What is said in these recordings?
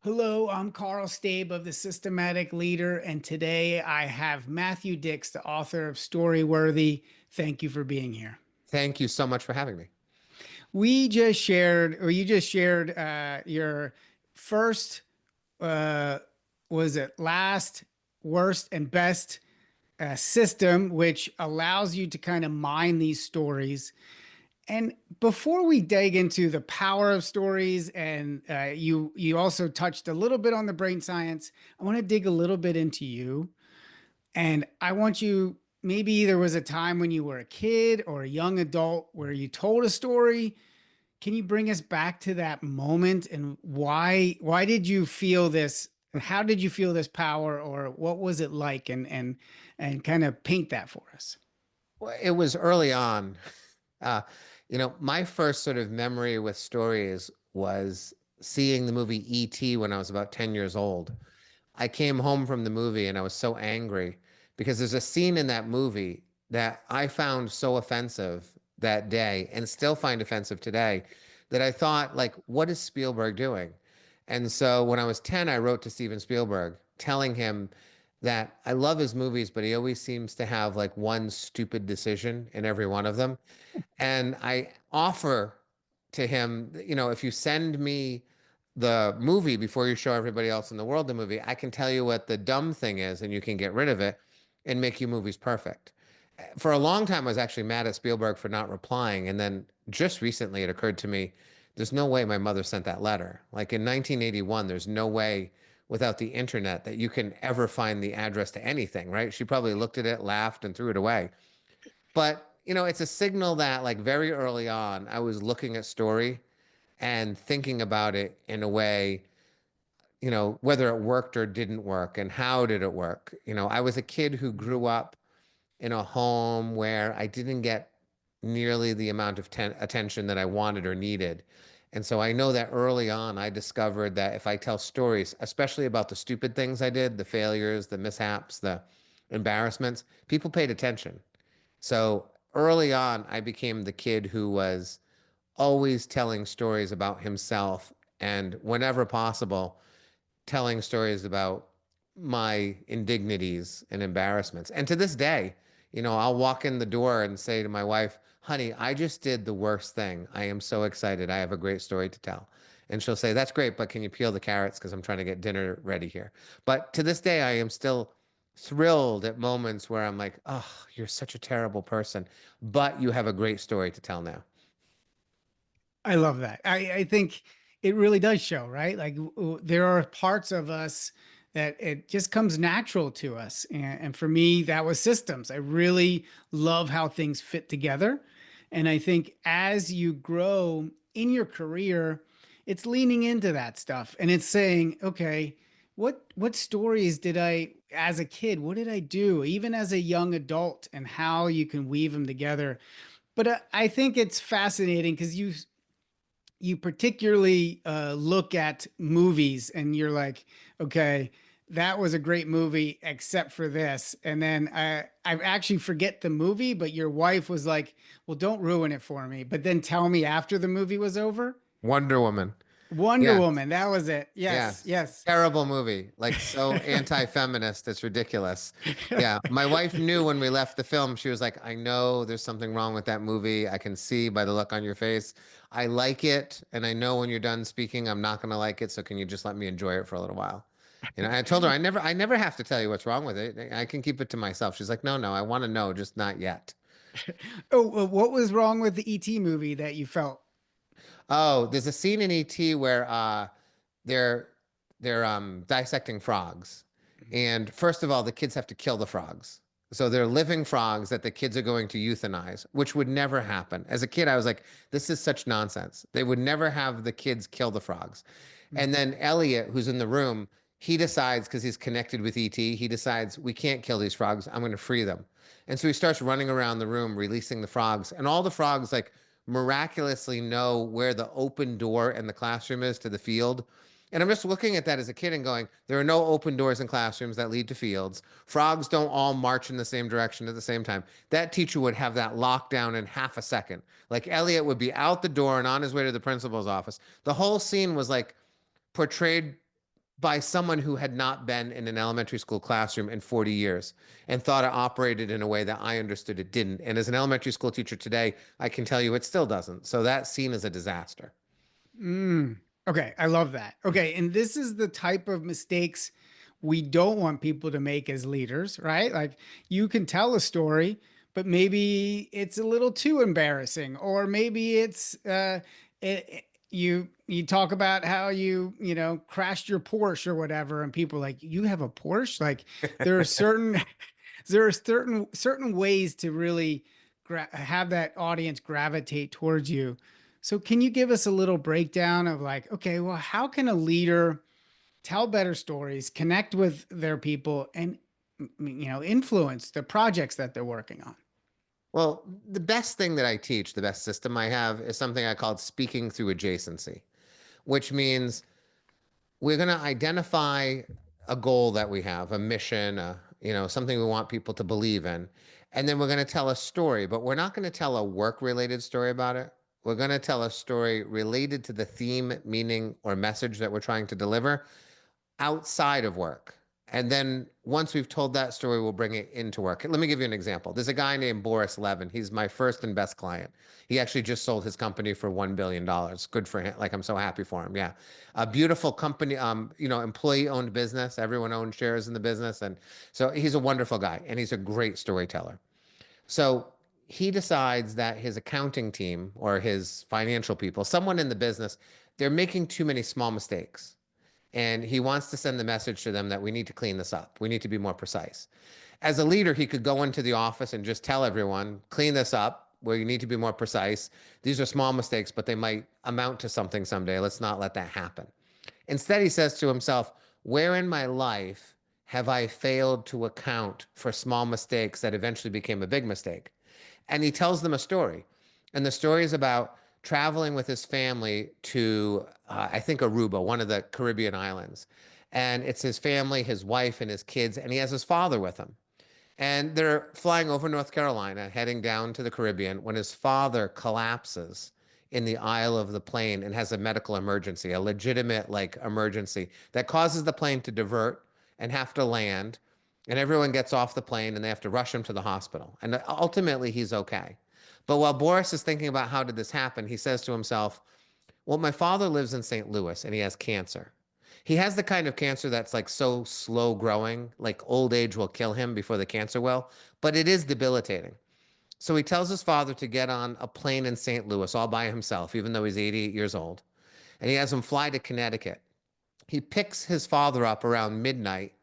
Hello, I'm Carl Stabe of the Systematic Leader, and today I have Matthew Dix, the author of Storyworthy. Thank you for being here. Thank you so much for having me. You just shared your first, uh, was it last, worst, and best system, which allows you to kind of mine these stories. And before we dig into the power of stories, and you also touched a little bit on the brain science, I want to dig a little bit into you. And I want you, maybe there was a time when you were a kid or a young adult where you told a story. Can you bring us back to that moment and why did you feel this? How did you feel this power, or what was it like? And kind of paint that for us. Well, it was early on. Uh, my first sort of memory with stories was seeing the movie E.T. when I was about 10 years old. I came home from the movie and I was so angry because there's a scene in that movie that I found so offensive that day and still find offensive today that I thought, like, what is Spielberg doing? And so when I was 10, I wrote to Steven Spielberg telling him that I love his movies, but he always seems to have like one stupid decision in every one of them. And I offer to him, if you send me the movie before you show everybody else in the world the movie, I can tell you what the dumb thing is and you can get rid of it and make your movies perfect. For a long time, I was actually mad at Spielberg for not replying. And then just recently, it occurred to me there's no way my mother sent that letter. Like in 1981, there's no way without the internet that you can ever find the address to anything, right? She probably looked at it, laughed, and threw it away. But, it's a signal that like very early on, I was looking at story and thinking about it in a way, whether it worked or didn't work and how did it work. I was a kid who grew up in a home where I didn't get nearly the amount of attention that I wanted or needed. And so I know that early on, I discovered that if I tell stories, especially about the stupid things I did, the failures, the mishaps, the embarrassments, people paid attention. So early on, I became the kid who was always telling stories about himself and whenever possible, telling stories about my indignities and embarrassments. And to this day, I'll walk in the door and say to my wife, honey, I just did the worst thing. I am so excited. I have a great story to tell. And she'll say, that's great, but can you peel the carrots? Because I'm trying to get dinner ready here. But to this day, I am still thrilled at moments where I'm like, oh, you're such a terrible person, but you have a great story to tell now. I love that. I think it really does show, right? Like there are parts of us that it just comes natural to us. And for me, that was systems. I really love how things fit together. And I think as you grow in your career, it's leaning into that stuff and it's saying, okay, what stories did I as a kid, what did I do even as a young adult, and how you can weave them together. But I think it's fascinating because you particularly look at movies and you're like, okay, that was a great movie except for this. And then I actually forget the movie, but your wife was like, well, don't ruin it for me, but then tell me after the movie was over. Wonder Woman. Wonder Yeah. Woman, that was it. Yes, Yes. yes. Terrible movie. Like so anti-feminist. It's ridiculous. Yeah. My wife knew when we left the film, she was like, I know there's something wrong with that movie. I can see by the look on your face. I like it. And I know when you're done speaking, I'm not going to like it. So can you just let me enjoy it for a little while? I told her I never have to tell you what's wrong with it. I can keep it to myself. She's like, no, no, I want to know, just not yet. Oh, well, what was wrong with the ET movie that you felt? Oh, there's a scene in ET where they're they're dissecting frogs. And first of all, the kids have to kill the frogs. So they're living frogs that the kids are going to euthanize, which would never happen. As a kid, I was like, this is such nonsense. They would never have the kids kill the frogs. And then Elliot, who's in the room, he decides, because he's connected with ET, he decides, we can't kill these frogs. I'm going to free them. And so he starts running around the room, releasing the frogs. And all the frogs, like, miraculously know where the open door in the classroom is to the field. And I'm just looking at that as a kid and going, there are no open doors in classrooms that lead to fields. Frogs don't all march in the same direction at the same time. That teacher would have that locked down in half a second. Like Elliot would be out the door and on his way to the principal's office. The whole scene was like portrayed by someone who had not been in an elementary school classroom in 40 years and thought it operated in a way that I understood it didn't. And as an elementary school teacher today, I can tell you it still doesn't. So that's seen as a disaster. Mm. Okay, I love that. Okay, and this is the type of mistakes we don't want people to make as leaders, right? Like you can tell a story, but maybe it's a little too embarrassing, or maybe it's you talk about how you crashed your Porsche or whatever, and people are like, you have a Porsche? Like there are certain there are certain ways to really have that audience gravitate towards you. So can you give us a little breakdown of like, okay, well, how can a leader tell better stories, connect with their people, and influence the projects that they're working on? Well, the best thing that I teach, the best system I have is something I called speaking through adjacency, which means we're going to identify a goal that we have, a mission, something we want people to believe in. And then we're going to tell a story, but we're not going to tell a work-related story about it. We're going to tell a story related to the theme, meaning, or message that we're trying to deliver outside of work. And then once we've told that story, we'll bring it into work. Let me give you an example. There's a guy named Boris Levin. He's my first and best client. He actually just sold his company for $1 billion. Good for him. Like, I'm so happy for him. Yeah. A beautiful company, employee owned business. Everyone owns shares in the business. And so he's a wonderful guy and he's a great storyteller. So he decides that his accounting team or his financial people, someone in the business, they're making too many small mistakes. And he wants to send the message to them that we need to clean this up. We need to be more precise. As a leader, he could go into the office and just tell everyone, clean this up, where you need to be more precise. These are small mistakes, but they might amount to something someday. Let's not let that happen. Instead, he says to himself, where in my life have I failed to account for small mistakes that eventually became a big mistake? And he tells them a story. And the story is about traveling with his family to, I think, Aruba, one of the Caribbean islands. And it's his family, his wife, and his kids, and he has his father with him. And they're flying over North Carolina, heading down to the Caribbean, when his father collapses in the aisle of the plane and has a medical emergency, a legitimate like emergency that causes the plane to divert and have to land. And everyone gets off the plane and they have to rush him to the hospital. And ultimately, he's okay. But while Boris is thinking about how did this happen, he says to himself, well, my father lives in St. Louis and he has cancer. He has the kind of cancer that's like so slow growing, like old age will kill him before the cancer will, but it is debilitating. So he tells his father to get on a plane in St. Louis all by himself, even though he's 88 years old. And he has him fly to Connecticut. He picks his father up around midnight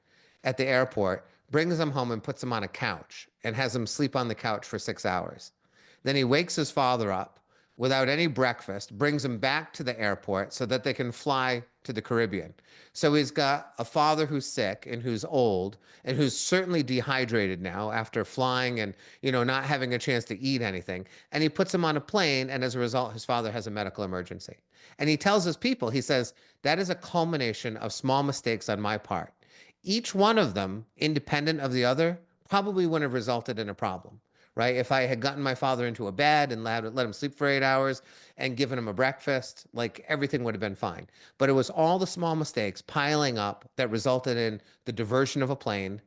at the airport, brings him home and puts him on a couch and has him sleep on the couch for 6 hours. Then he wakes his father up without any breakfast, brings him back to the airport so that they can fly to the Caribbean. So he's got a father who's sick and who's old and who's certainly dehydrated now after flying and, not having a chance to eat anything. And he puts him on a plane, and as a result, his father has a medical emergency. And he tells his people, he says, that is a culmination of small mistakes on my part. Each one of them, independent of the other, probably wouldn't have resulted in a problem, right? If I had gotten my father into a bed and let him sleep for 8 hours and given him a breakfast, like everything would have been fine. But it was all the small mistakes piling up that resulted in the diversion of a plane,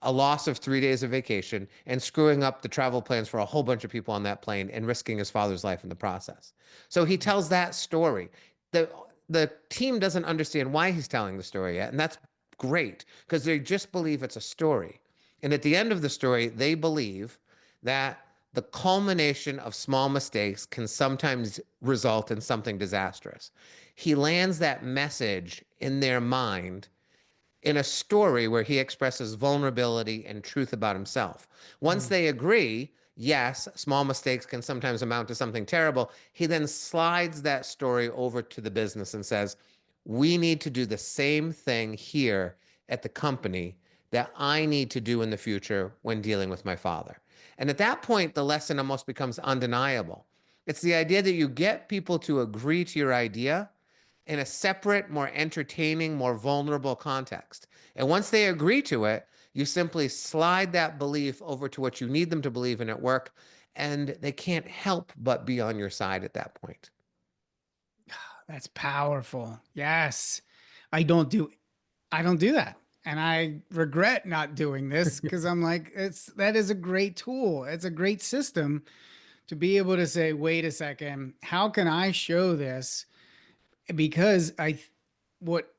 a loss of 3 days of vacation, and screwing up the travel plans for a whole bunch of people on that plane and risking his father's life in the process. So he tells that story. The the team doesn't understand why he's telling the story yet, and that's great because they just believe it's a story. And at the end of the story, they believe that the culmination of small mistakes can sometimes result in something disastrous. He lands that message in their mind in a story where he expresses vulnerability and truth about himself. Once Mm. they agree, yes, small mistakes can sometimes amount to something terrible, he then slides that story over to the business and says, we need to do the same thing here at the company that I need to do in the future when dealing with my father. And at that point, the lesson almost becomes undeniable. It's the idea that you get people to agree to your idea in a separate, more entertaining, more vulnerable context. And once they agree to it, you simply slide that belief over to what you need them to believe in at work, and they can't help but be on your side at that point. That's powerful. Yes. I don't do I don't do that. And I regret not doing this because I'm like, that is a great tool. It's a great system to be able to say, wait a second, how can I show this? Because what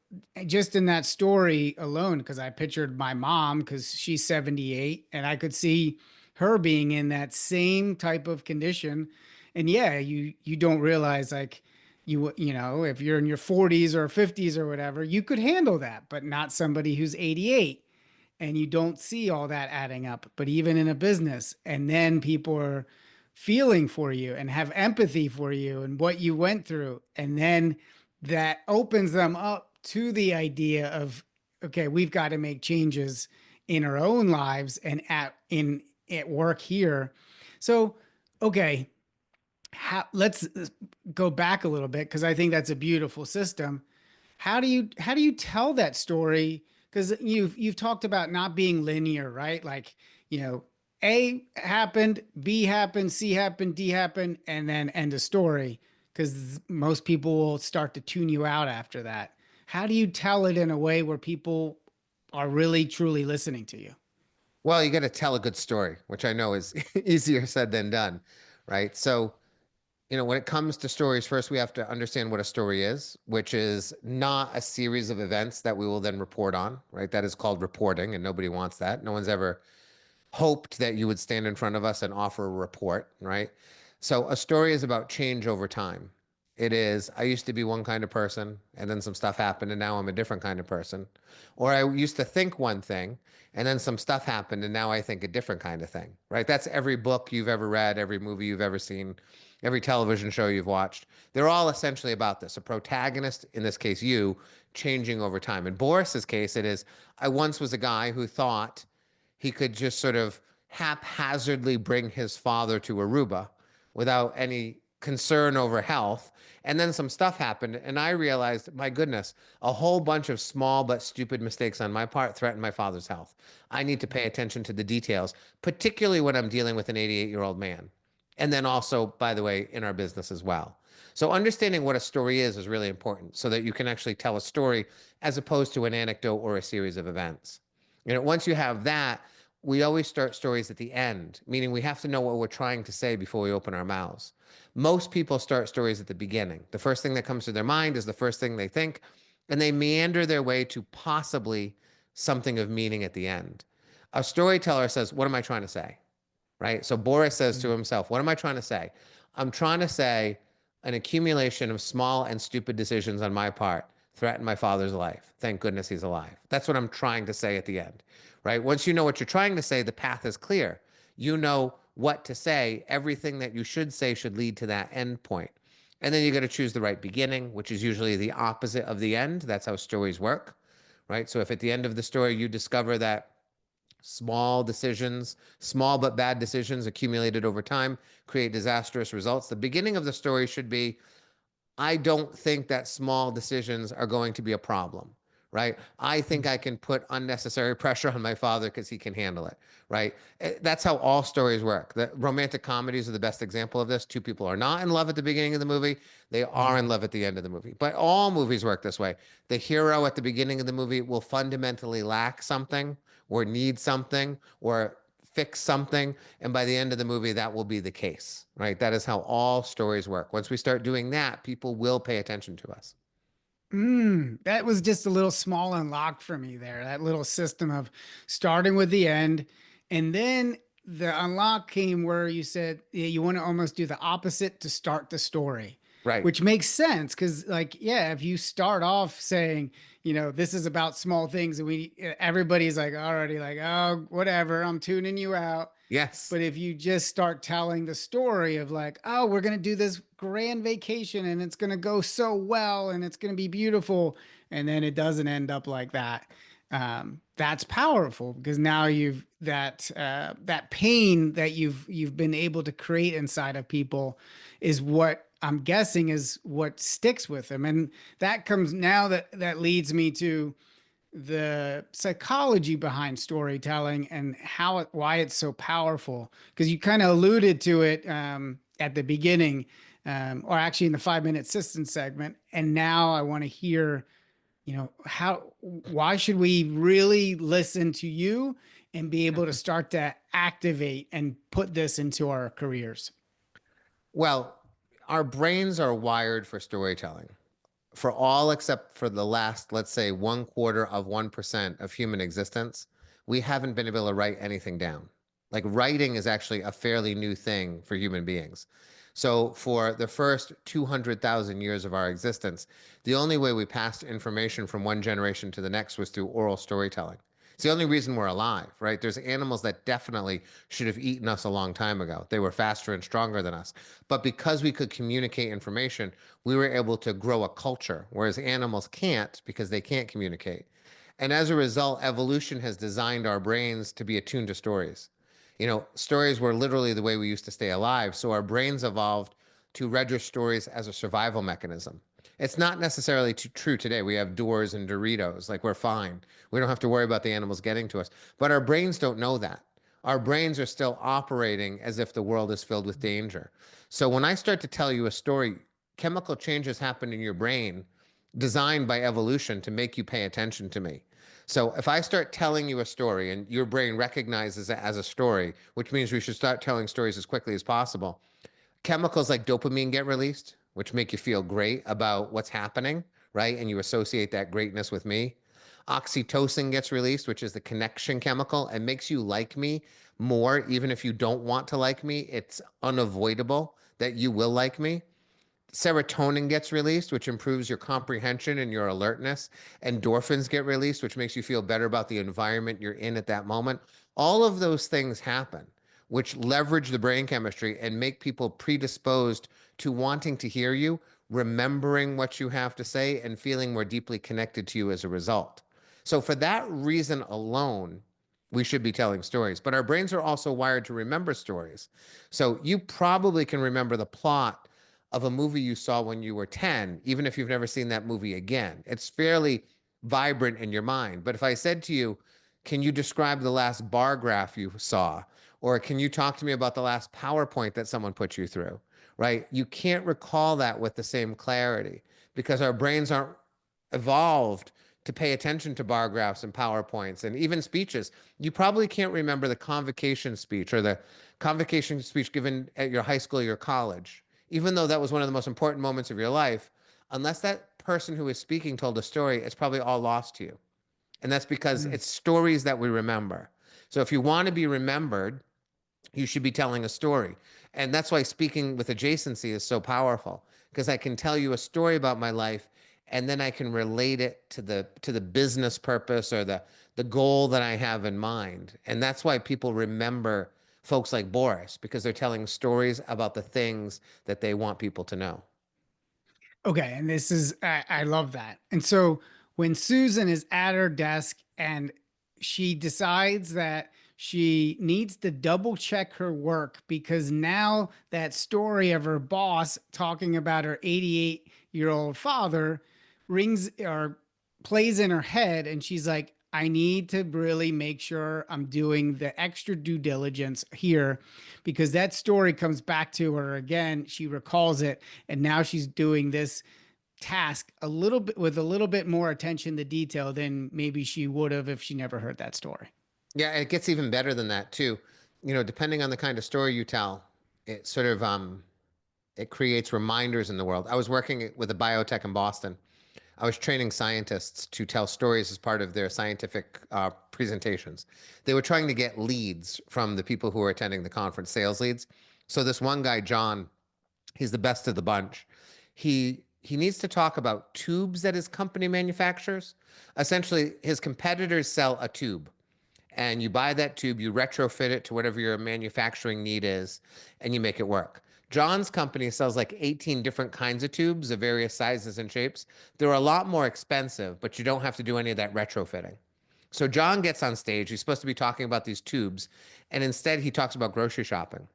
just in that story alone, because I pictured my mom, because she's 78, and I could see her being in that same type of condition. And yeah, you don't realize like you know, if you're in your 40s or 50s or whatever, you could handle that, but not somebody who's 88, and you don't see all that adding up. But even in a business, and then people are feeling for you and have empathy for you and what you went through. And then that opens them up to the idea of, okay, we've got to make changes in our own lives and at work here. So, okay, let's go back a little bit because I think that's a beautiful system. How do you tell that story? Because you've talked about not being linear, right? Like, you know, A happened, B happened, C happened, D happened, and then end of story. Because most people will start to tune you out after that. How do you tell it in a way where people are really truly listening to you? Well, you got to tell a good story, which I know is easier said than done, right? So, when it comes to stories, first we have to understand what a story is, which is not a series of events that we will then report on, right? That is called reporting, and nobody wants that. No one's ever hoped that you would stand in front of us and offer a report, right? So a story is about change over time. It is, I used to be one kind of person, and then some stuff happened, and now I'm a different kind of person. Or I used to think one thing, and then some stuff happened, and now I think a different kind of thing, right? That's every book you've ever read, every movie you've ever seen, every television show you've watched. They're all essentially about this. A protagonist, in this case, you, changing over time. In Boris's case, it is, I once was a guy who thought he could just sort of haphazardly bring his father to Aruba without any concern over health. And then some stuff happened, and I realized, my goodness, a whole bunch of small but stupid mistakes on my part threatened my father's health. I need to pay attention to the details, particularly when I'm dealing with an 88-year-old man. And then also, by the way, in our business as well. So understanding what a story is really important so that you can actually tell a story as opposed to an anecdote or a series of events. Once you have that, we always start stories at the end, meaning we have to know what we're trying to say before we open our mouths. Most people start stories at the beginning. The first thing that comes to their mind is the first thing they think, and they meander their way to possibly something of meaning at the end. A storyteller says, what am I trying to say? Right? So Boris says to himself, what am I trying to say? I'm trying to say an accumulation of small and stupid decisions on my part threatened my father's life. Thank goodness he's alive. That's what I'm trying to say at the end, right? Once you know what you're trying to say, the path is clear. You know what to say. Everything that you should say should lead to that end point. And then you got to choose the right beginning, which is usually the opposite of the end. That's how stories work, right? So if at the end of the story you discover that small decisions, small but bad decisions accumulated over time create disastrous results, the beginning of the story should be, I don't think that small decisions are going to be a problem, right? I think I can put unnecessary pressure on my father because he can handle it, right? That's how all stories work. The romantic comedies are the best example of this. Two people are not in love at the beginning of the movie, they are in love at the end of the movie. But all movies work this way. The hero at the beginning of the movie will fundamentally lack something or need something or fix something. And by the end of the movie, that will be the case, right? That is how all stories work. Once we start doing that, people will pay attention to us. That was just a little small unlock for me there. That little system of starting with the end. And then the unlock came where you said, yeah, you want to almost do the opposite to start the story, Right. which makes sense. Cause like, yeah, if you start off saying, this is about small things and everybody's like already like, oh, whatever, I'm tuning you out. Yes. But if you just start telling the story of like, oh, we're going to do this grand vacation and it's going to go so well and it's going to be beautiful, and then it doesn't end up like that, that's powerful because now you've that pain that you've been able to create inside of people is what I'm guessing is what sticks with them, and that comes now that leads me to the psychology behind storytelling and why it's so powerful, because you kind of alluded to it at the beginning, or actually in the 5 minute assistance segment, and now I want to hear why should we really listen to you and be able to start to activate and put this into our careers? Well, our brains are wired for storytelling. For all except for the last, let's say, 1/4 of 1% of human existence, we haven't been able to write anything down. Like writing is actually a fairly new thing for human beings. So for the first 200,000 years of our existence, the only way we passed information from one generation to the next was through oral storytelling. It's the only reason we're alive, right? There's animals that definitely should have eaten us a long time ago. They were faster and stronger than us. But because we could communicate information, we were able to grow a culture, whereas animals can't because they can't communicate. And as a result, evolution has designed our brains to be attuned to stories. Stories were literally the way we used to stay alive. So our brains evolved to register stories as a survival mechanism. It's not necessarily true today. We have doors and Doritos, like we're fine. We don't have to worry about the animals getting to us. But our brains don't know that. Our brains are still operating as if the world is filled with danger. So when I start to tell you a story, chemical changes happen in your brain designed by evolution to make you pay attention to me. So if I start telling you a story and your brain recognizes it as a story, which means we should start telling stories as quickly as possible, chemicals like dopamine get released, which make you feel great about what's happening, right? And you associate that greatness with me. Oxytocin gets released, which is the connection chemical, and makes you like me more, even if you don't want to like me. It's unavoidable that you will like me. Serotonin gets released, which improves your comprehension and your alertness. Endorphins get released, which makes you feel better about the environment you're in at that moment. All of those things happen, which leverage the brain chemistry and make people predisposed to wanting to hear you, remembering what you have to say, and feeling more deeply connected to you as a result. So, for that reason alone, we should be telling stories. But our brains are also wired to remember stories. So, you probably can remember the plot of a movie you saw when you were 10, even if you've never seen that movie again. It's fairly vibrant in your mind. But if I said to you, can you describe the last bar graph you saw? Or can you talk to me about the last PowerPoint that someone put you through? Right? You can't recall that with the same clarity because our brains aren't evolved to pay attention to bar graphs and PowerPoints and even speeches. You probably can't remember the convocation speech or the convocation speech given at your high school or your college, even though that was one of the most important moments of your life. Unless that person who is speaking told a story, it's probably all lost to you. And that's because Mm. it's stories that we remember. So if you want to be remembered, you should be telling a story. And that's why speaking with adjacency is so powerful because I can tell you a story about my life and then I can relate it to the business purpose or the goal that I have in mind. And that's why people remember folks like Boris because they're telling stories about the things that they want people to know. Okay, and I love that. And so when Susan is at her desk and she decides that she needs to double check her work because now that story of her boss talking about her 88-year-old father rings or plays in her head, and she's like, I need to really make sure I'm doing the extra due diligence here because that story comes back to her again. She recalls it, and now she's doing this task a little bit with a little bit more attention to detail than maybe she would have if she never heard that story. Yeah, it gets even better than that too. Depending on the kind of story you tell, it sort of it creates reminders in the world. I was working with a biotech in Boston. I was training scientists to tell stories as part of their scientific presentations. They were trying to get leads from the people who were attending the conference, sales leads. So this one guy, John, he's the best of the bunch. He needs to talk about tubes that his company manufactures. Essentially, his competitors sell a tube and you buy that tube, you retrofit it to whatever your manufacturing need is, and you make it work. John's company sells like 18 different kinds of tubes of various sizes and shapes. They're a lot more expensive, but you don't have to do any of that retrofitting. So John gets on stage. He's supposed to be talking about these tubes, and instead he talks about grocery shopping.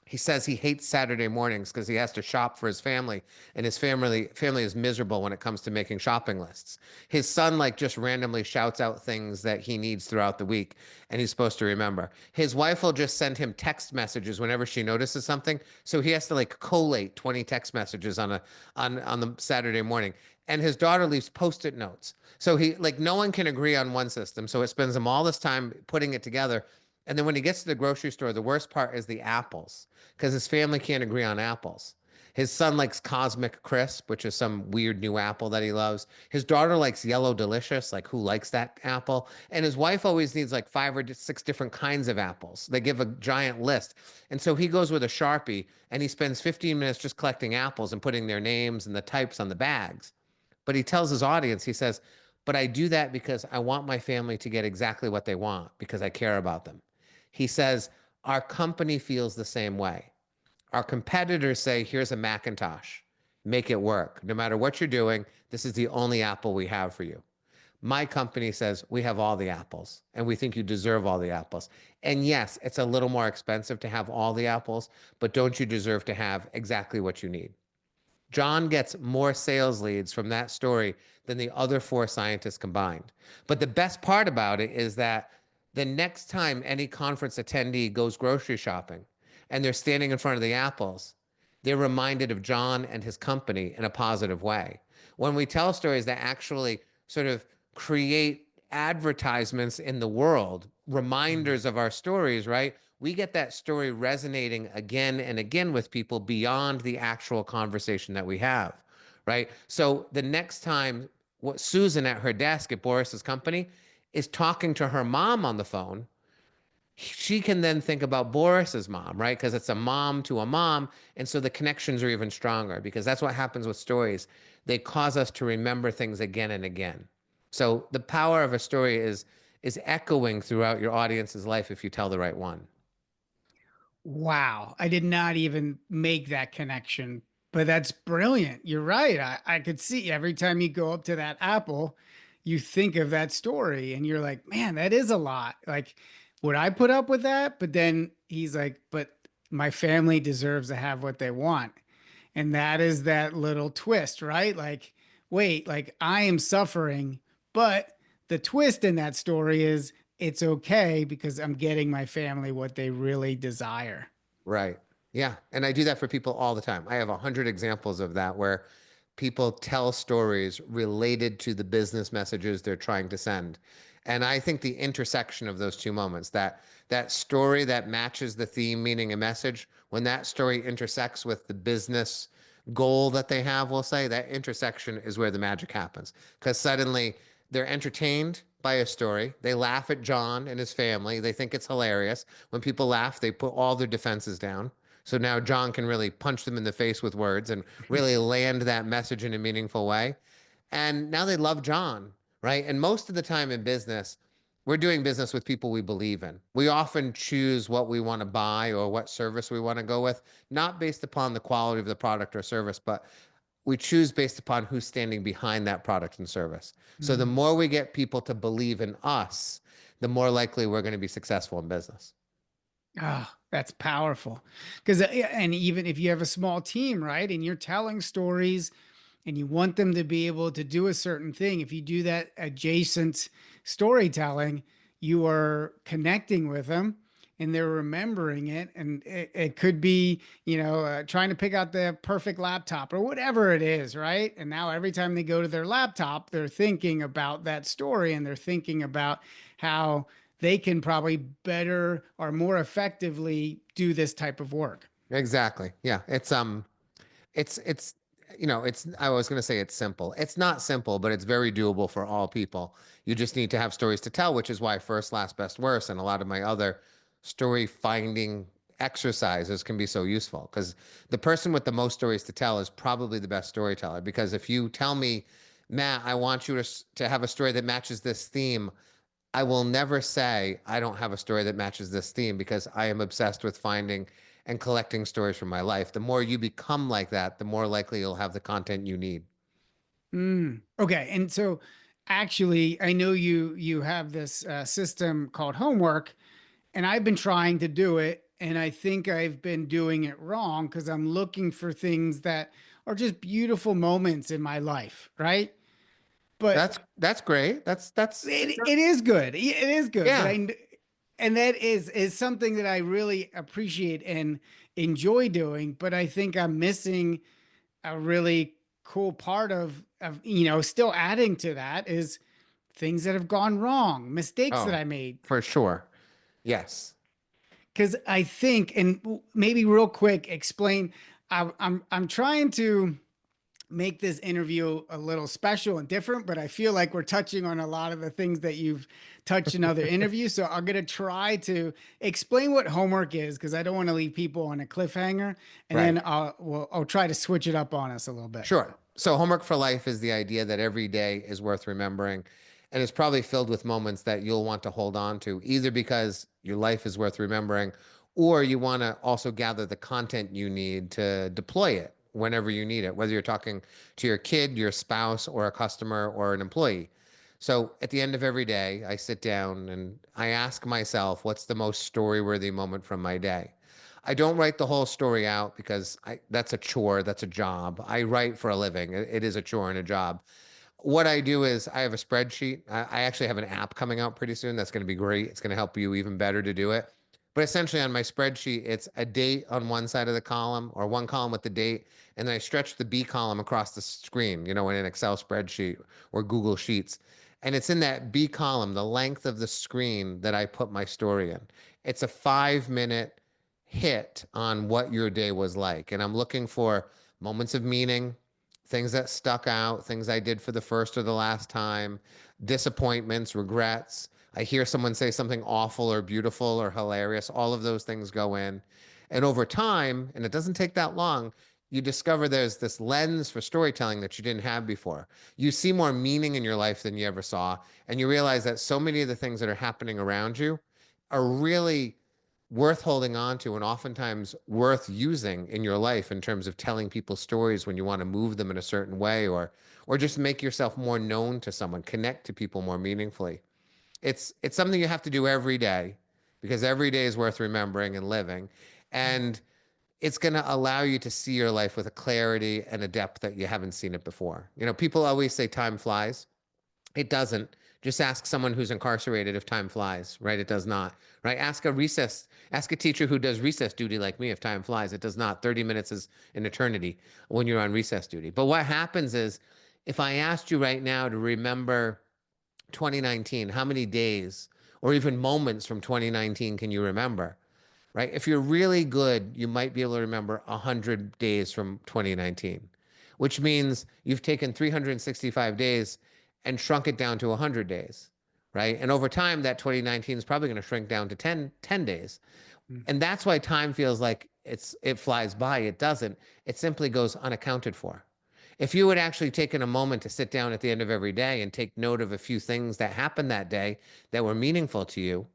He says he hates Saturday mornings because he has to shop for his family, and his family is miserable when it comes to making shopping lists. His son like just randomly shouts out things that he needs throughout the week, and he's supposed to remember. His wife will just send him text messages whenever she notices something, so he has to like collate 20 text messages on the Saturday morning. and his daughter leaves post-it notes. So he like no one can agree on one system. So it spends him all this time putting it together. And then when he gets to the grocery store, the worst part is the apples because his family can't agree on apples. His son likes Cosmic Crisp, which is some weird new apple that he loves. His daughter likes Yellow Delicious, like who likes that apple? And his wife always needs like 5 or 6 different kinds of apples. They give a giant list. And so he goes with a Sharpie and he spends 15 minutes just collecting apples and putting their names and the types on the bags. But he tells his audience, he says, but I do that because I want my family to get exactly what they want because I care about them. He says, our company feels the same way. Our competitors say, here's a Macintosh, make it work. No matter what you're doing, this is the only Apple we have for you. My company says, we have all the apples and we think you deserve all the apples. And yes, it's a little more expensive to have all the apples, but don't you deserve to have exactly what you need? John gets more sales leads from that story than the other 4 scientists combined. But the best part about it is that the next time any conference attendee goes grocery shopping and they're standing in front of the apples, they're reminded of John and his company in a positive way. When we tell stories that actually sort of create advertisements in the world, Mm. reminders of our stories, right? We get that story resonating again and again with people beyond the actual conversation that we have, right? So the next time what Susan at her desk at Boris's company is talking to her mom on the phone, she can then think about Boris's mom, right? Because it's a mom to a mom. And so the connections are even stronger because that's what happens with stories. They cause us to remember things again and again. So the power of a story is echoing throughout your audience's life if you tell the right one. Wow. I did not even make that connection, but that's brilliant. You're right. I could see every time you go up to that apple, you think of that story and you're like, man, that is a lot. Like, would I put up with that? But then he's like, but my family deserves to have what they want. And that is that little twist, right? Like, wait, like I am suffering, but the twist in that story is it's okay because I'm getting my family what they really desire. Right. Yeah. And I do that for people all the time. I have 100 examples of that where people tell stories related to the business messages they're trying to send. And I think the intersection of those two moments, that story that matches the theme, meaning a message, when that story intersects with the business goal that they have, we'll say, that intersection is where the magic happens. Because suddenly they're entertained by a story. They laugh at John and his family. They think it's hilarious. When people laugh, they put all their defenses down. So now John can really punch them in the face with words and really land that message in a meaningful way. And now they love John, right? And most of the time in business, we're doing business with people we believe in. We often choose what we want to buy or what service we want to go with, not based upon the quality of the product or service, but we choose based upon who's standing behind that product and service. So the Mm. more we get people to believe in us, the more likely we're going to be successful in business. Ah, that's powerful. Because, and even if you have a small team, right, and you're telling stories and you want them to be able to do a certain thing, if you do that adjacent storytelling, you are connecting with them and they're remembering it. And it could be, trying to pick out the perfect laptop or whatever it is, right? And now every time they go to their laptop, they're thinking about that story and they're thinking about how they can probably better or more effectively do this type of work. Exactly. Yeah. It's it's I was going to say it's simple. It's not simple, but it's very doable for all people. You just need to have stories to tell, which is why first, last, best, worst, and a lot of my other story finding exercises can be so useful because the person with the most stories to tell is probably the best storyteller. Because if you tell me, Matt, I want you to have a story that matches this theme, I will never say I don't have a story that matches this theme because I am obsessed with finding and collecting stories from my life. The more you become like that, the more likely you'll have the content you need. Mm. Okay, and so actually, I know you have this system called homework, and I've been trying to do it, and I think I've been doing it wrong because I'm looking for things that are just beautiful moments in my life, right? But That's great. That's it is good. It is good, but yeah. I and that is something that I really appreciate and enjoy doing, but I think I'm missing a really cool part of still adding to that is things that have gone wrong, mistakes that Oh, I made. for sure. Yes. Because I think, and maybe real quick, explain. I'm trying to make this interview a little special and different, but I feel like we're touching on a lot of the things that you've touched in other interviews. So I'm going to try to explain what homework is because I don't want to leave people on a cliffhanger. And then Right. I'll try to switch it up on us a little bit. Sure. So, homework for life is the idea that every day is worth remembering. And it's probably filled with moments that you'll want to hold on to, either because your life is worth remembering, or you want to also gather the content you need to deploy it whenever you need it, whether you're talking to your kid, your spouse, or a customer or an employee. So, at the end of every day, I sit down and I ask myself, what's the most story-worthy moment from my day? I don't write the whole story out because that's a chore, that's a job. I write for a living. It is a chore and a job. What I do is I have a spreadsheet. I actually have an app coming out pretty soon that's going to be great. It's going to help you even better to do it. But essentially, on my spreadsheet, it's a date on one side of the column or one column with the date. And then I stretch the B column across the screen, in an Excel spreadsheet or Google Sheets. And it's in that B column, the length of the screen that I put my story in. It's a 5 minute hit on what your day was like. And I'm looking for moments of meaning, things that stuck out, things I did for the first or the last time, disappointments, regrets. I hear someone say something awful or beautiful or hilarious. All of those things go in. And over time, and it doesn't take that long, you discover there's this lens for storytelling that you didn't have before. You see more meaning in your life than you ever saw. And you realize that so many of the things that are happening around you are really worth holding on to and oftentimes worth using in your life in terms of telling people stories when you want to move them in a certain way or just make yourself more known to someone, connect to people more meaningfully. It's something you have to do every day because every day is worth remembering and living. And it's going to allow you to see your life with a clarity and a depth that you haven't seen it before. People always say time flies. It doesn't. Just ask someone who's incarcerated if time flies, right? It does not, right? Ask a teacher who does recess duty like me if time flies. It does not. 30 minutes is an eternity when you're on recess duty. But what happens is if I asked you right now to remember 2019, how many days or even moments from 2019 can you remember? Right? If you're really good, you might be able to remember 100 days from 2019, which means you've taken 365 days and shrunk it down to 100 days, right? And over time, that 2019 is probably going to shrink down to 10 days. Mm. And that's why time feels like it flies by. It doesn't. It simply goes unaccounted for. If you had actually taken a moment to sit down at the end of every day and take note of a few things that happened that day that were meaningful to you,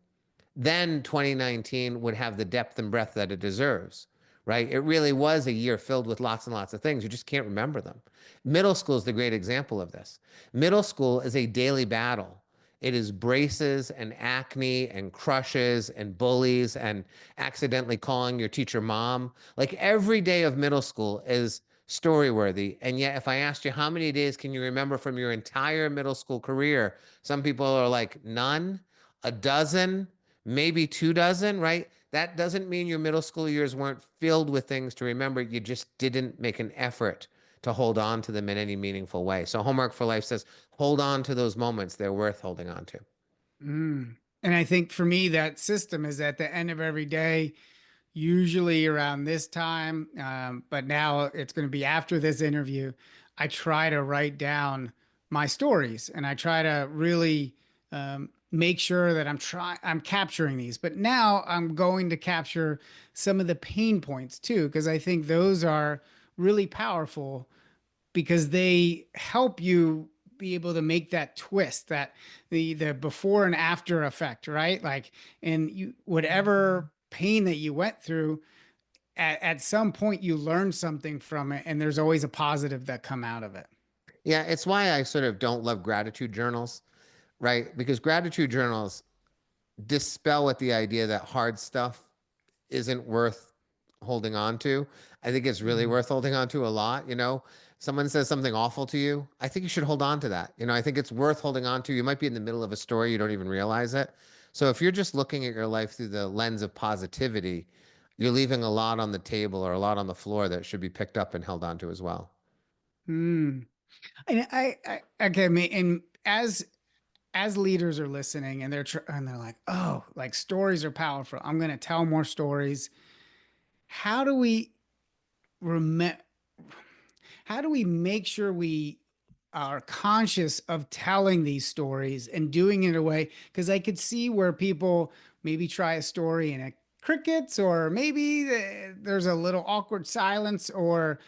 then 2019 would have the depth and breadth that it deserves, right? It really was a year filled with lots and lots of things. You just can't remember them. Middle school is the great example of this. Middle school is a daily battle. It is braces and acne and crushes and bullies and accidentally calling your teacher mom. Like every day of middle school is story worthy. And yet, if I asked you how many days can you remember from your entire middle school career, some people are like none, a dozen, maybe 2 dozen, right? That doesn't mean your middle school years weren't filled with things to remember. You just didn't make an effort to hold on to them in any meaningful way. So, Homework for Life says hold on to those moments. They're worth holding on to. Mm. And I think for me, that system is at the end of every day, usually around this time. But now it's going to be after this interview. I try to write down my stories and I try to really make sure that I'm capturing these. But now I'm going to capture some of the pain points too, because I think those are really powerful because they help you be able to make that twist, that the before and after effect, right? Like, and you whatever pain that you went through, at some point you learn something from it, and there's always a positive that come out of it. Yeah, it's why I sort of don't love gratitude journals, right? Because gratitude journals dispel with the idea that hard stuff isn't worth holding on to. I think it's really Mhm. worth holding on to a lot. Someone says something awful to you. I think you should hold on to that. I think it's worth holding on to. You might be in the middle of a story, you don't even realize it. So if you're just looking at your life through the lens of positivity, you're leaving a lot on the table or a lot on the floor that should be picked up and held on to as well. Hmm. And okay, I mean, and as leaders are listening and and they're like, oh, like stories are powerful. I'm going to tell more stories. How do we remember? How do we make sure we are conscious of telling these stories and doing it in a way? Because I could see where people maybe try a story and it crickets, or maybe there's a little awkward silence, or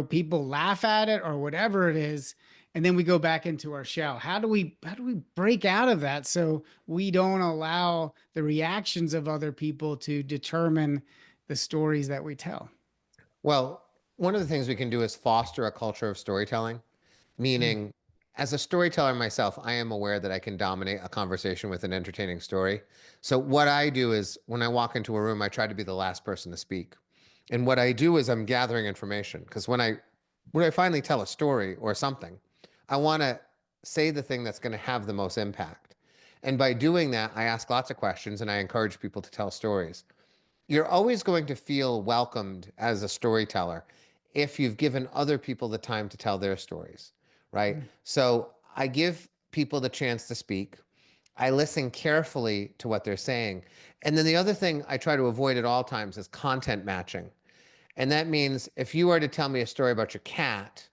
people laugh at it, or whatever it is, and then we go back into our shell. How do we break out of that so we don't allow the reactions of other people to determine the stories that we tell? Well, one of the things we can do is foster a culture of storytelling, Mm, meaning, as a storyteller myself, I am aware that I can dominate a conversation with an entertaining story. So, what I do is when I walk into a room, I try to be the last person to speak. And what I do is I'm gathering information because when I finally tell a story or something, I want to say the thing that's going to have the most impact. And by doing that, I ask lots of questions and I encourage people to tell stories. You're always going to feel welcomed as a storyteller if you've given other people the time to tell their stories, right? mm, So I give people the chance to speak. I listen carefully to what they're saying. And then the other thing I try to avoid at all times is content matching. And that means if you were to tell me a story about your cat,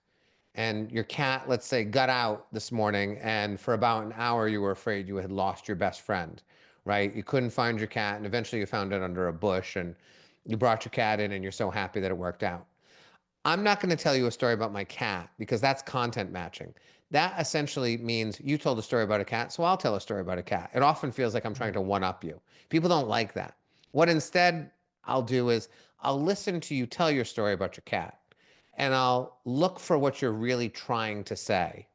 and your cat, let's say, got out this morning, and for about an hour you were afraid you had lost your best friend, right? You couldn't find your cat, and eventually you found it under a bush, and you brought your cat in, and you're so happy that it worked out. I'm not going to tell you a story about my cat because that's content matching. That essentially means you told a story about a cat, so I'll tell a story about a cat. It often feels like I'm trying to one up you. People don't like that. What instead I'll do is I'll listen to you tell your story about your cat and I'll look for what you're really trying to say,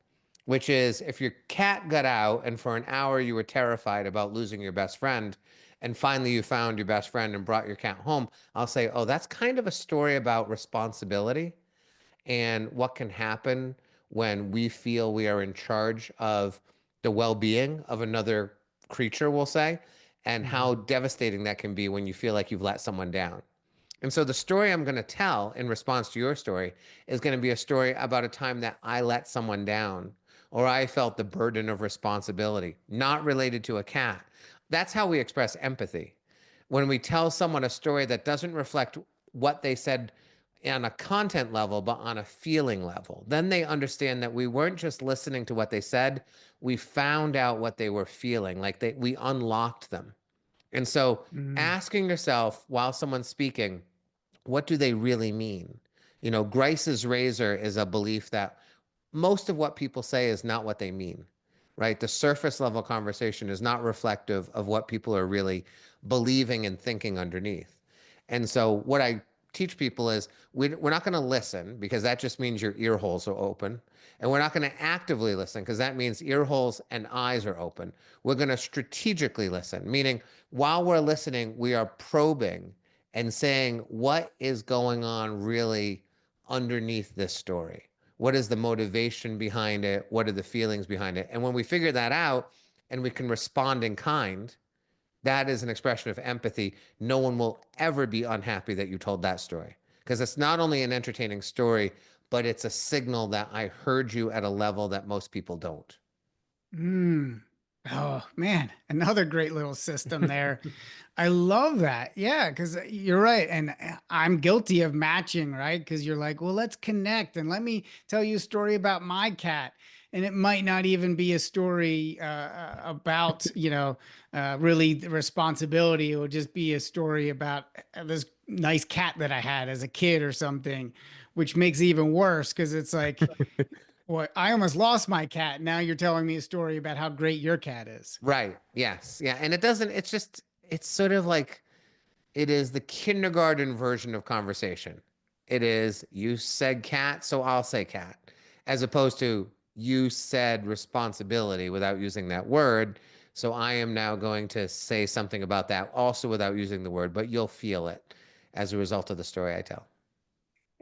which is if your cat got out and for an hour you were terrified about losing your best friend, and finally you found your best friend and brought your cat home, I'll say, oh, that's kind of a story about responsibility and what can happen when we feel we are in charge of the well being of another creature, we'll say, and how mm, devastating that can be when you feel like you've let someone down. And so the story I'm going to tell in response to your story is going to be a story about a time that I let someone down or I felt the burden of responsibility, not related to a cat. That's how we express empathy. When we tell someone a story that doesn't reflect what they said on a content level, but on a feeling level, then they understand that we weren't just listening to what they said, we found out what they were feeling, like we unlocked them. And so mm, asking yourself while someone's speaking, what do they really mean? Grice's razor is a belief that most of what people say is not what they mean, right? The surface level conversation is not reflective of what people are really believing and thinking underneath. And so, what I teach people is we're not going to listen because that just means your ear holes are open. And we're not going to actively listen because that means ear holes and eyes are open. We're going to strategically listen, meaning while we're listening, we are probing and saying, what is going on really underneath this story? What is the motivation behind it? What are the feelings behind it? And when we figure that out and we can respond in kind, that is an expression of empathy. No one will ever be unhappy that you told that story because it's not only an entertaining story, but it's a signal that I heard you at a level that most people don't. mm. Oh man, another great little system there. I love that. Yeah, because you're right. And I'm guilty of matching, right? Because you're like, well, let's connect and let me tell you a story about my cat. And it might not even be a story about, really the responsibility. It will just be a story about this nice cat that I had as a kid or something, which makes it even worse because it's like, well, I almost lost my cat. Now you're telling me a story about how great your cat is. Right. Yes. Yeah. And it's sort of like, it is the kindergarten version of conversation. It is, you said cat, so I'll say cat, as opposed to you said responsibility without using that word. So I am now going to say something about that also without using the word, but you'll feel it as a result of the story I tell.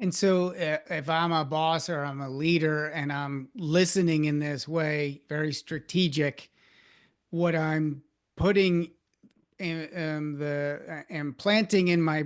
And so if I'm a boss or I'm a leader and I'm listening in this way, very strategic, what I'm putting am planting in my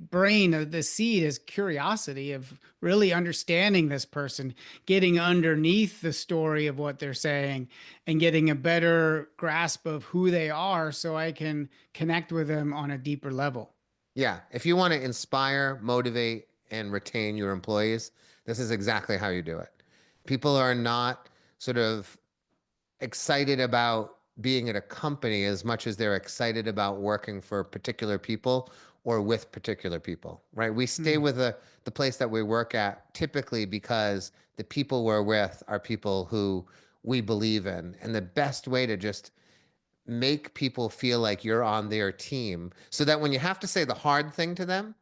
brain the seed is curiosity of really understanding this person, getting underneath the story of what they're saying, and getting a better grasp of who they are, so I can connect with them on a deeper level. Yeah, if you want to inspire, motivate, and retain your employees, this is exactly how you do it. People are not sort of excited about being at a company as much as they're excited about working for particular people or with particular people, right? We stay Hmm. with the place that we work at typically because the people we're with are people who we believe in. And the best way to just make people feel like you're on their team so that when you have to say the hard thing to them,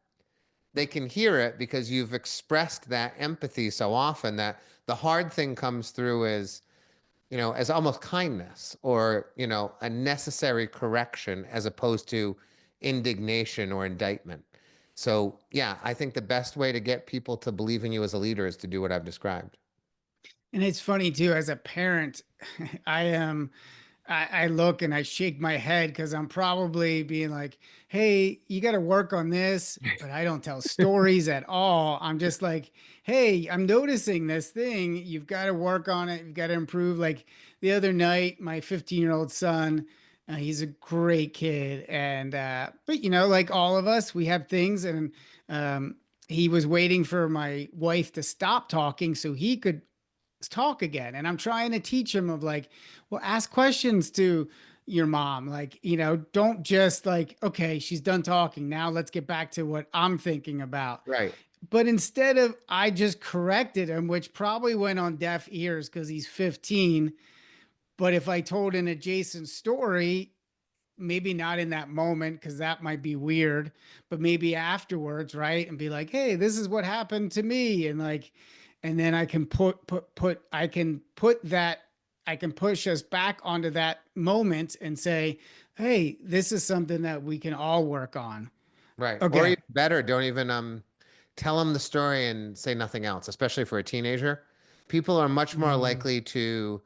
they can hear it because you've expressed that empathy so often that the hard thing comes through as, as almost kindness or, a necessary correction as opposed to indignation or indictment. So, yeah, I think the best way to get people to believe in you as a leader is to do what I've described. And it's funny too, as a parent, I am. I look and I shake my head because I'm probably being like, hey, you got to work on this, but I don't tell stories at all. I'm just like, hey, I'm noticing this thing. You've got to work on it. You've got to improve. Like the other night, my 15-year-old son, he's a great kid. But like all of us, we have things. And um, he was waiting for my wife to stop talking so he could talk again. And I'm trying to teach him of like, well, ask questions to your mom. Like, don't just like, okay, she's done talking. Now let's get back to what I'm thinking about. Right. But instead of, I just corrected him, which probably went on deaf ears because he's 15. But if I told an adjacent story, maybe not in that moment because that might be weird, but maybe afterwards, right? And be like, hey, this is what happened to me. And like, and then I can I can put that, I can push us back onto that moment and say, hey, this is something that we can all work on. Right. Or Okay. even better, don't even tell them the story and say nothing else, especially for a teenager. People are much more Mm, likely to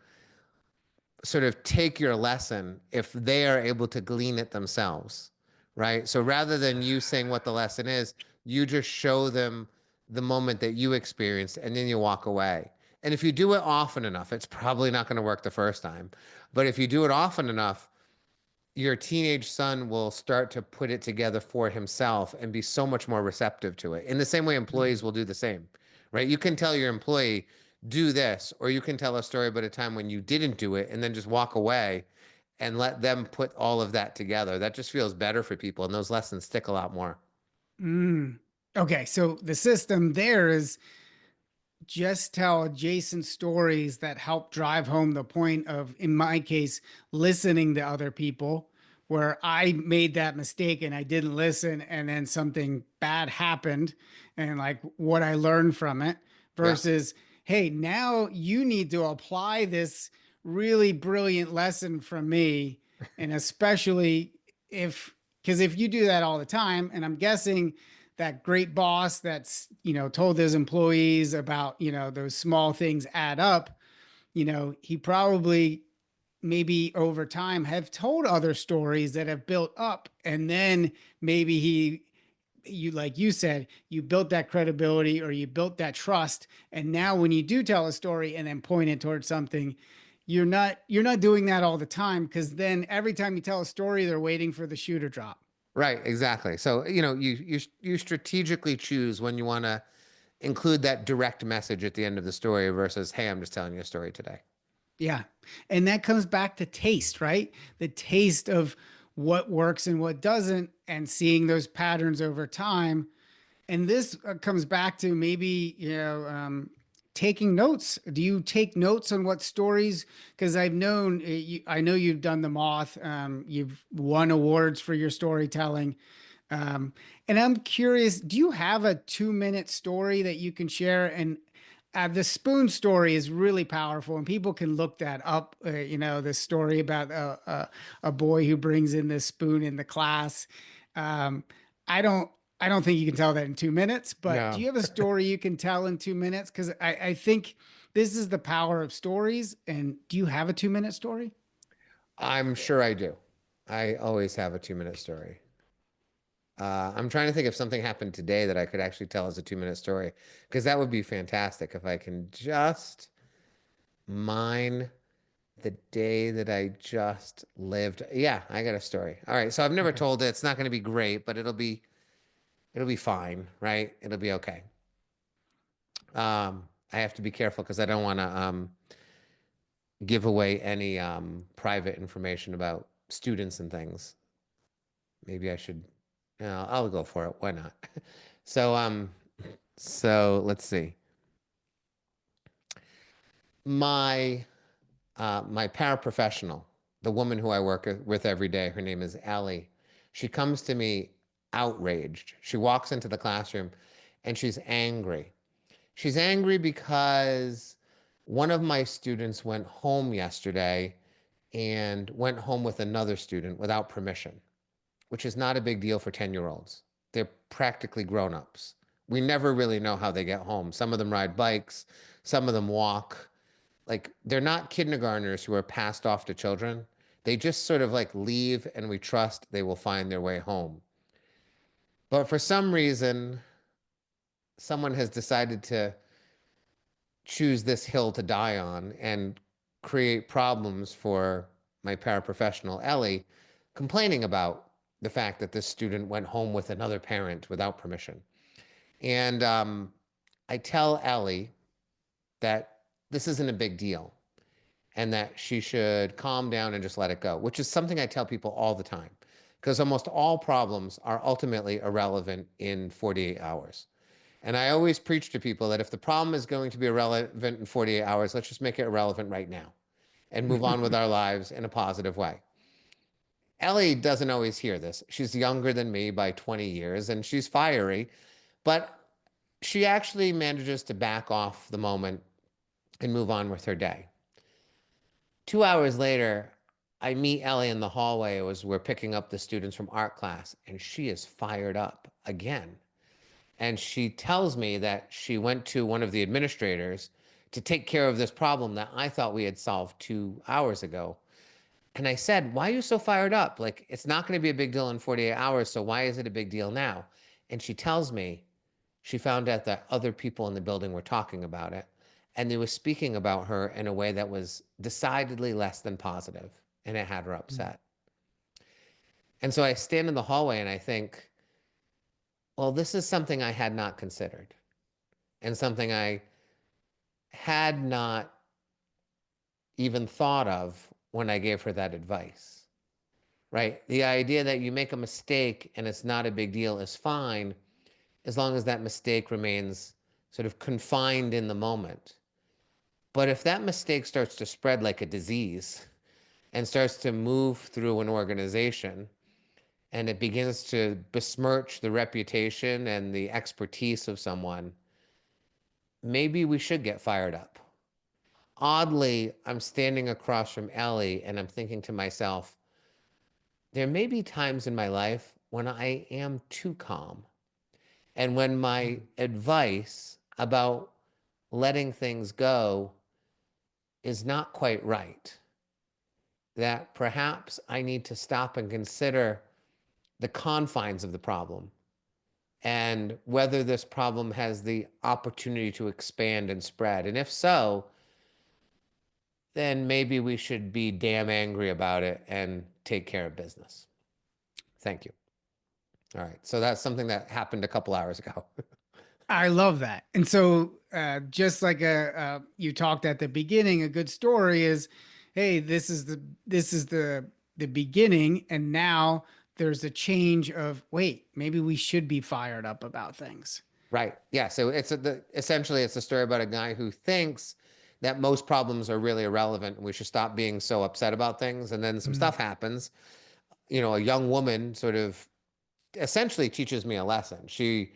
sort of take your lesson if they are able to glean it themselves, right? So rather than you saying what the lesson is, you just show them the moment that you experienced and then you walk away. And if you do it often enough, it's probably not going to work the first time. But if you do it often enough, your teenage son will start to put it together for himself and be so much more receptive to it. In the same way, employees mm. will do the same, right? You can tell your employee, do this, or you can tell a story about a time when you didn't do it and then just walk away and let them put all of that together. That just feels better for people, and those lessons stick a lot more. Mm. Okay. So the system there is just tell adjacent stories that help drive home the point of, in my case, listening to other people, where I made that mistake and I didn't listen, and then something bad happened, and like what I learned from it, Yeah, versus, hey, now you need to apply this really brilliant lesson from me. And especially if, because if you do that all the time, and I'm guessing that great boss that's told his employees about those small things add up, he probably maybe over time have told other stories that have built up, and then maybe you, like you said, you built that credibility or you built that trust, and now when you do tell a story and then point it towards something, you're not doing that all the time, because then every time you tell a story they're waiting for the shoe to drop. right, exactly. So, you strategically choose when you want to include that direct message at the end of the story versus, hey, I'm just telling you a story today. Yeah. And that comes back to taste, right? The taste of what works and what doesn't, and seeing those patterns over time. And this comes back to maybe, taking notes. Do you take notes on what stories? Because I know you've done the Moth. You've won awards for your storytelling. And I'm curious, do you have a 2-minute story that you can share? And the spoon story is really powerful, and people can look that up. The story about a boy who brings in this spoon in the class. Um, I don't, I don't think you can tell that in 2 minutes. But do No, you have a story you can tell in 2 minutes? Because I think this is the power of stories. And do you have a 2-minute story? I'm sure I do. I always have a 2 minute story. I'm trying to think if something happened today that I could actually tell as a 2 minute story, because that would be fantastic if I can just mine the day that I just lived. Yeah, I got a story. All right, so I've never Okay. told it. It's not going to be great, but it'll be fine, right? It'll be okay. I have to be careful because I don't want to give away any private information about students and things. Maybe I should. I'll go for it. Why not? So let's see. My my paraprofessional, the woman who I work with every day, her name is Ellie. She comes to me outraged. She walks into the classroom and she's angry. She's angry because one of my students went home yesterday and went home with another student without permission, which is not a big deal for 10-year-olds. They're practically grown-ups. We never really know how they get home. Some of them ride bikes, some of them walk. Like they're not kindergartners who are passed off to children. They just sort of like leave and we trust they will find their way home. But for some reason, someone has decided to choose this hill to die on and create problems for my paraprofessional, Ellie, complaining about the fact that this student went home with another parent without permission. And I tell Ellie that this isn't a big deal and that she should calm down and just let it go, which is something I tell people all the time because almost all problems are ultimately irrelevant in 48 hours. And I always preach to people that if the problem is going to be irrelevant in 48 hours, let's just make it irrelevant right now and move on with our lives in a positive way. Ellie doesn't always hear this. She's younger than me by 20 years and she's fiery, but she actually manages to back off the moment and move on with her day. 2 hours later, I meet Ellie in the hallway as we're picking up the students from art class, and she is fired up again. And she tells me that she went to one of the administrators to take care of this problem that I thought we had solved 2 hours ago. And I said, why are you so fired up? Like, it's not going to be a big deal in 48 hours, so why is it a big deal now? And she tells me she found out that other people in the building were talking about it, and they were speaking about her in a way that was decidedly less than positive, and it had her upset. And so I stand in the hallway and I think, well, this is something I had not considered and something I had not even thought of when I gave her that advice, right? The idea that you make a mistake and it's not a big deal is fine as long as that mistake remains sort of confined in the moment. But if that mistake starts to spread like a disease and starts to move through an organization and it begins to besmirch the reputation and the expertise of someone, maybe we should get fired up. Oddly, I'm standing across from Ellie and I'm thinking to myself, there may be times in my life when I am too calm. And when my advice about letting things go is not quite right, that perhaps I need to stop and consider the confines of the problem and whether this problem has the opportunity to expand and spread. And if so, then maybe we should be damn angry about it and take care of business. Thank you. All right. So that's something that happened a couple hours ago. I love that. And so, just like you talked at the beginning, a good story is, hey, this is the beginning, and now there's a change of wait, maybe we should be fired up about things. Right. Yeah. So essentially it's a story about a guy who thinks that most problems are really irrelevant and we should stop being so upset about things. And then some Mm, stuff happens. A young woman sort of essentially teaches me a lesson. She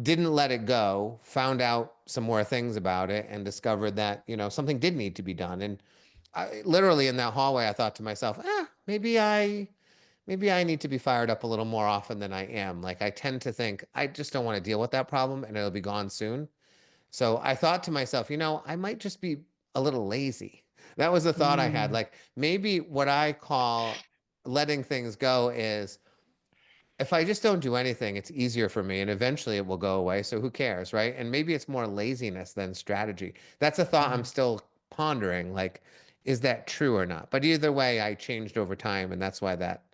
didn't let it go, found out some more things about it, and discovered that, something did need to be done. And literally in that hallway, I thought to myself, maybe I need to be fired up a little more often than I am. Like I tend to think I just don't want to deal with that problem and it'll be gone soon. So I thought to myself, I might just be a little lazy. That was the thought I had. mm, Like maybe what I call letting things go is if I just don't do anything, it's easier for me and eventually it will go away. So who cares, right? And maybe it's more laziness than strategy. That's a thought I'm Mhm. still pondering. Like, is that true or not? But either way, I changed over time, and that's why that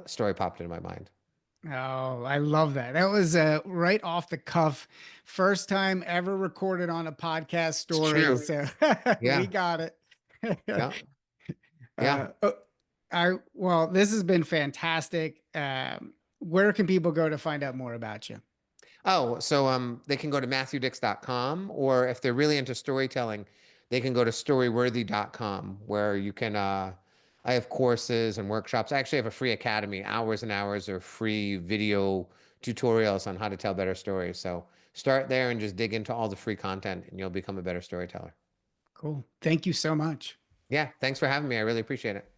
story popped into my mind. Oh, I love that. That was right off the cuff, first time ever recorded on a podcast It's story. true. So we Yeah. got it. Yeah. Yeah. uh, oh, well, this has been fantastic. Where can people go to find out more about you? Oh, so they can go to matthewdix.com, or if they're really into storytelling, they can go to storyworthy.com where you can I have courses and workshops. I actually have a free academy, hours and hours of free video tutorials on how to tell better stories. So start there and just dig into all the free content and you'll become a better storyteller. Cool. Thank you so much. Yeah, thanks for having me. I really appreciate it.